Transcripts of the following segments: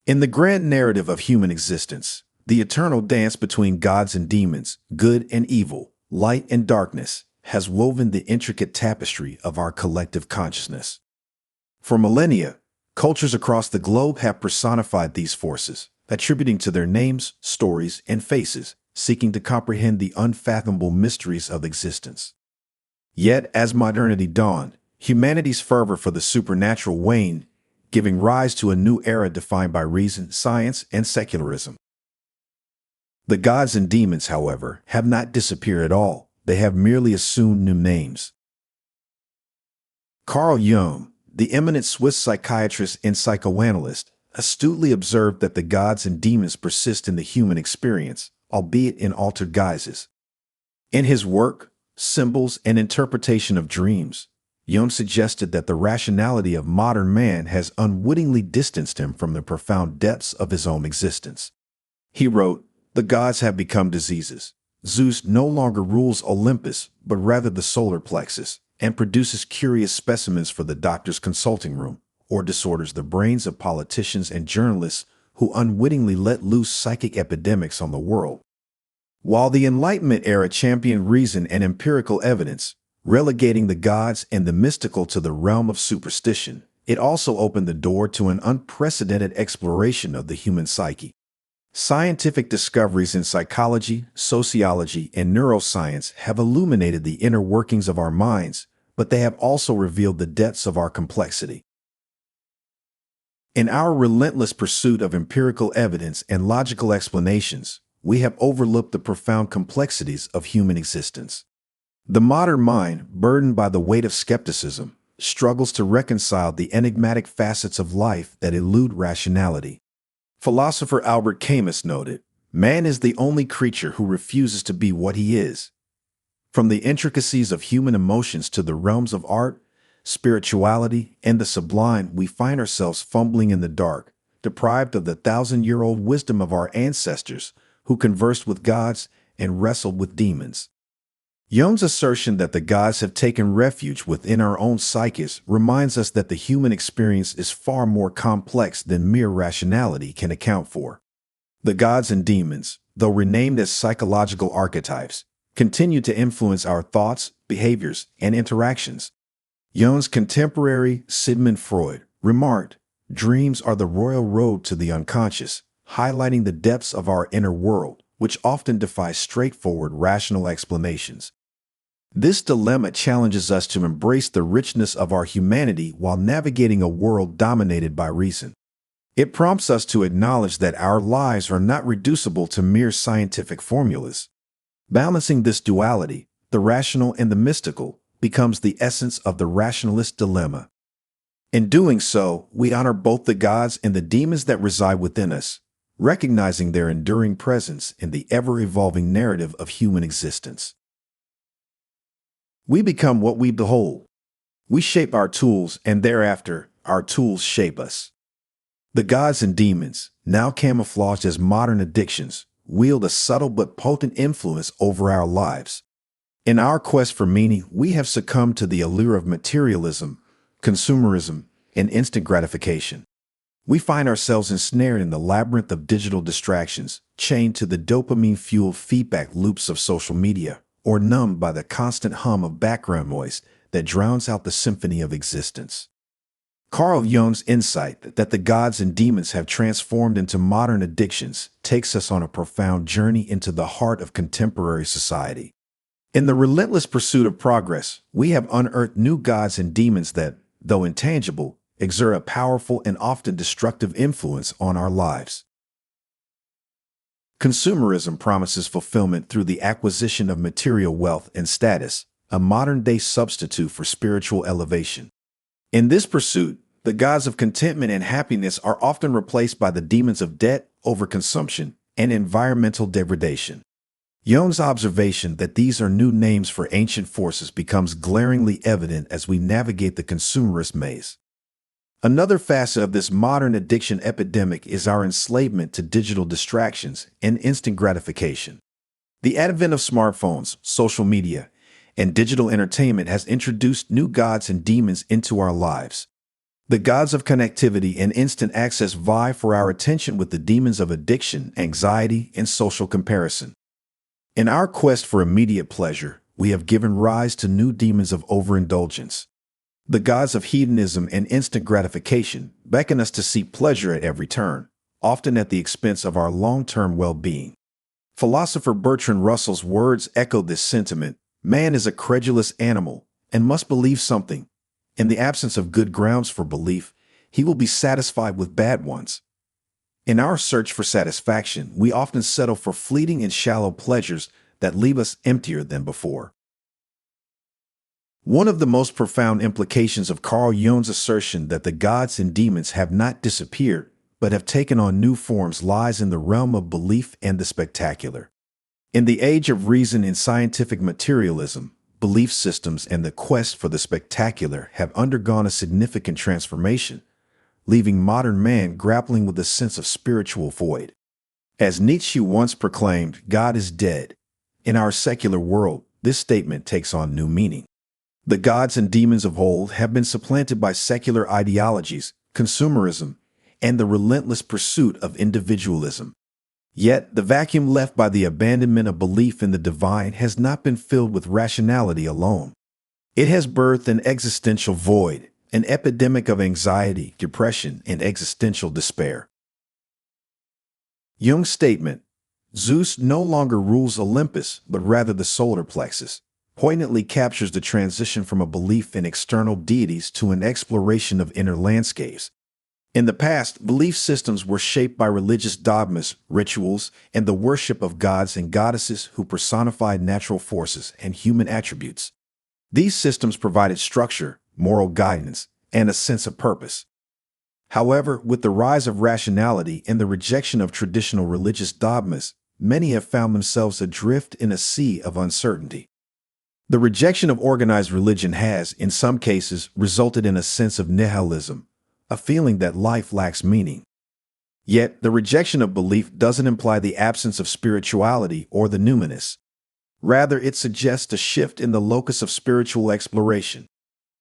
In the grand narrative of human existence, the eternal dance between gods and demons, good and evil, light and darkness, has woven the intricate tapestry of our collective consciousness. For millennia, cultures across the globe have personified these forces, attributing to their names, stories, and faces, seeking to comprehend the unfathomable mysteries of existence. Yet, as modernity dawned, humanity's fervor for the supernatural waned, giving rise to a new era defined by reason, science, and secularism. The gods and demons, however, have not disappeared at all. They have merely assumed new names. Carl Jung, the eminent Swiss psychiatrist and psychoanalyst, astutely observed that the gods and demons persist in the human experience, albeit in altered guises. In his work, Symbols and Interpretation of Dreams, Jung suggested that the rationality of modern man has unwittingly distanced him from the profound depths of his own existence. He wrote, "The gods have become diseases. Zeus no longer rules Olympus, but rather the solar plexus, and produces curious specimens for the doctor's consulting room, or disorders the brains of politicians and journalists who unwittingly let loose psychic epidemics on the world." While the Enlightenment era championed reason and empirical evidence, relegating the gods and the mystical to the realm of superstition, it also opened the door to an unprecedented exploration of the human psyche. Scientific discoveries in psychology, sociology, and neuroscience have illuminated the inner workings of our minds, but they have also revealed the depths of our complexity. In our relentless pursuit of empirical evidence and logical explanations, we have overlooked the profound complexities of human existence. The modern mind, burdened by the weight of skepticism, struggles to reconcile the enigmatic facets of life that elude rationality. Philosopher Albert Camus noted, "Man is the only creature who refuses to be what he is." From the intricacies of human emotions to the realms of art, spirituality, and the sublime, we find ourselves fumbling in the dark, deprived of the thousand-year-old wisdom of our ancestors who conversed with gods and wrestled with demons. Jung's assertion that the gods have taken refuge within our own psyches reminds us that the human experience is far more complex than mere rationality can account for. The gods and demons, though renamed as psychological archetypes, continue to influence our thoughts, behaviors, and interactions. Jung's contemporary, Sigmund Freud, remarked, "Dreams are the royal road to the unconscious, highlighting the depths of our inner world, which often defies straightforward rational explanations." This dilemma challenges us to embrace the richness of our humanity while navigating a world dominated by reason. It prompts us to acknowledge that our lives are not reducible to mere scientific formulas. Balancing this duality, the rational and the mystical, becomes the essence of the rationalist dilemma. In doing so, we honor both the gods and the demons that reside within us, recognizing their enduring presence in the ever-evolving narrative of human existence. We become what we behold. We shape our tools, and thereafter, our tools shape us. The gods and demons, now camouflaged as modern addictions, wield a subtle but potent influence over our lives. In our quest for meaning, we have succumbed to the allure of materialism, consumerism, and instant gratification. We find ourselves ensnared in the labyrinth of digital distractions, chained to the dopamine-fueled feedback loops of social media, or numbed by the constant hum of background noise that drowns out the symphony of existence. Carl Jung's insight that the gods and demons have transformed into modern addictions takes us on a profound journey into the heart of contemporary society. In the relentless pursuit of progress, we have unearthed new gods and demons that, though intangible, exert a powerful and often destructive influence on our lives. Consumerism promises fulfillment through the acquisition of material wealth and status, a modern-day substitute for spiritual elevation. In this pursuit, the gods of contentment and happiness are often replaced by the demons of debt, overconsumption, and environmental degradation. Jung's observation that these are new names for ancient forces becomes glaringly evident as we navigate the consumerist maze. Another facet of this modern addiction epidemic is our enslavement to digital distractions and instant gratification. The advent of smartphones, social media, and digital entertainment has introduced new gods and demons into our lives. The gods of connectivity and instant access vie for our attention with the demons of addiction, anxiety, and social comparison. In our quest for immediate pleasure, we have given rise to new demons of overindulgence. The gods of hedonism and instant gratification beckon us to seek pleasure at every turn, often at the expense of our long-term well-being. Philosopher Bertrand Russell's words echo this sentiment. Man is a credulous animal and must believe something. In the absence of good grounds for belief, he will be satisfied with bad ones. In our search for satisfaction, we often settle for fleeting and shallow pleasures that leave us emptier than before. One of the most profound implications of Carl Jung's assertion that the gods and demons have not disappeared, but have taken on new forms lies in the realm of belief and the spectacular. In the age of reason and scientific materialism, belief systems and the quest for the spectacular have undergone a significant transformation, leaving modern man grappling with a sense of spiritual void. As Nietzsche once proclaimed, God is dead. In our secular world, this statement takes on new meaning. The gods and demons of old have been supplanted by secular ideologies, consumerism, and the relentless pursuit of individualism. Yet, the vacuum left by the abandonment of belief in the divine has not been filled with rationality alone. It has birthed an existential void, an epidemic of anxiety, depression, and existential despair. Jung's statement, Zeus no longer rules Olympus, but rather the solar plexus, poignantly captures the transition from a belief in external deities to an exploration of inner landscapes. In the past, belief systems were shaped by religious dogmas, rituals, and the worship of gods and goddesses who personified natural forces and human attributes. These systems provided structure, moral guidance, and a sense of purpose. However, with the rise of rationality and the rejection of traditional religious dogmas, many have found themselves adrift in a sea of uncertainty. The rejection of organized religion has, in some cases, resulted in a sense of nihilism, a feeling that life lacks meaning. Yet, the rejection of belief doesn't imply the absence of spirituality or the numinous. Rather, it suggests a shift in the locus of spiritual exploration.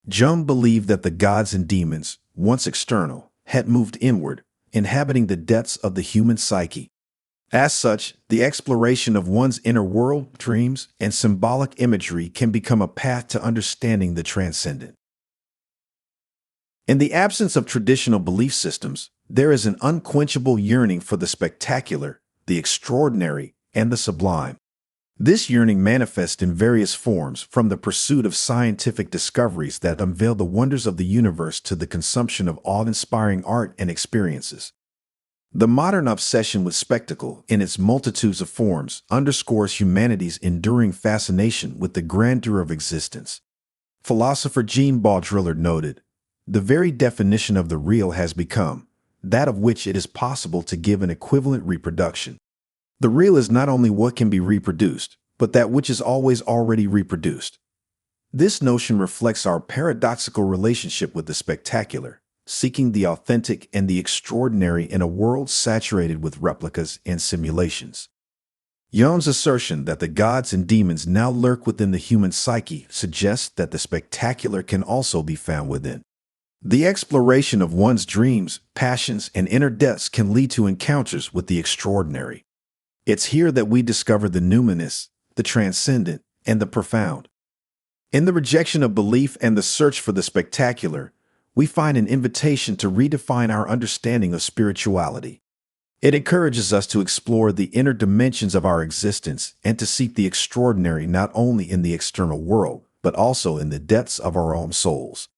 Jung believed that the gods and demons, once external, had moved inward, inhabiting the depths of the human psyche. As such, the exploration of one's inner world, dreams, and symbolic imagery can become a path to understanding the transcendent. In the absence of traditional belief systems, there is an unquenchable yearning for the spectacular, the extraordinary, and the sublime. This yearning manifests in various forms, from the pursuit of scientific discoveries that unveil the wonders of the universe to the consumption of awe-inspiring art and experiences. The modern obsession with spectacle, in its multitudes of forms, underscores humanity's enduring fascination with the grandeur of existence. Philosopher Jean Baudrillard noted, "The very definition of the real has become that of which it is possible to give an equivalent reproduction. The real is not only what can be reproduced, but that which is always already reproduced." This notion reflects our paradoxical relationship with the spectacular, seeking the authentic and the extraordinary in a world saturated with replicas and simulations. Jung's assertion that the gods and demons now lurk within the human psyche suggests that the spectacular can also be found within. The exploration of one's dreams, passions, and inner depths can lead to encounters with the extraordinary. It's here that we discover the numinous, the transcendent, and the profound. In the rejection of belief and the search for the spectacular, we find an invitation to redefine our understanding of spirituality. It encourages us to explore the inner dimensions of our existence and to seek the extraordinary not only in the external world, but also in the depths of our own souls.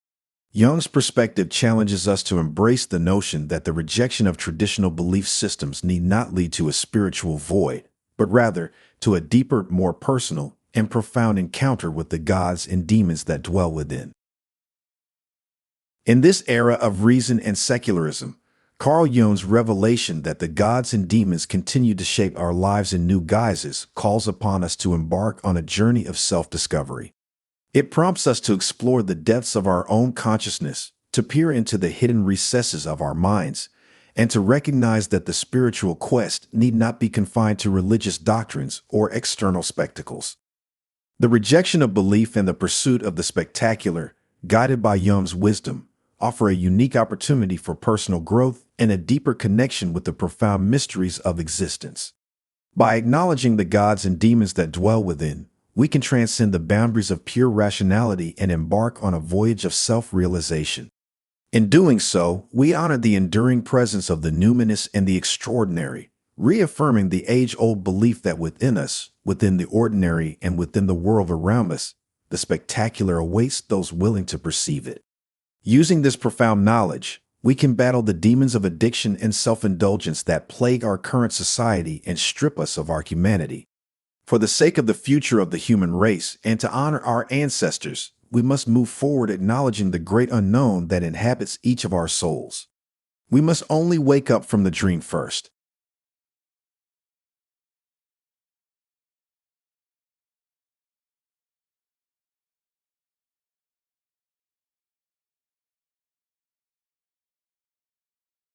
Jung's perspective challenges us to embrace the notion that the rejection of traditional belief systems need not lead to a spiritual void, but rather to a deeper, more personal, and profound encounter with the gods and demons that dwell within. In this era of reason and secularism, Carl Jung's revelation that the gods and demons continue to shape our lives in new guises calls upon us to embark on a journey of self-discovery. It prompts us to explore the depths of our own consciousness, to peer into the hidden recesses of our minds, and to recognize that the spiritual quest need not be confined to religious doctrines or external spectacles. The rejection of belief and the pursuit of the spectacular, guided by Jung's wisdom, offer a unique opportunity for personal growth and a deeper connection with the profound mysteries of existence. By acknowledging the gods and demons that dwell within, we can transcend the boundaries of pure rationality and embark on a voyage of self-realization. In doing so, we honor the enduring presence of the numinous and the extraordinary, reaffirming the age-old belief that within us, within the ordinary, and within the world around us, the spectacular awaits those willing to perceive it. Using this profound knowledge, we can battle the demons of addiction and self-indulgence that plague our current society and strip us of our humanity. For the sake of the future of the human race and to honor our ancestors, we must move forward acknowledging the great unknown that inhabits each of our souls. We must only wake up from the dream first.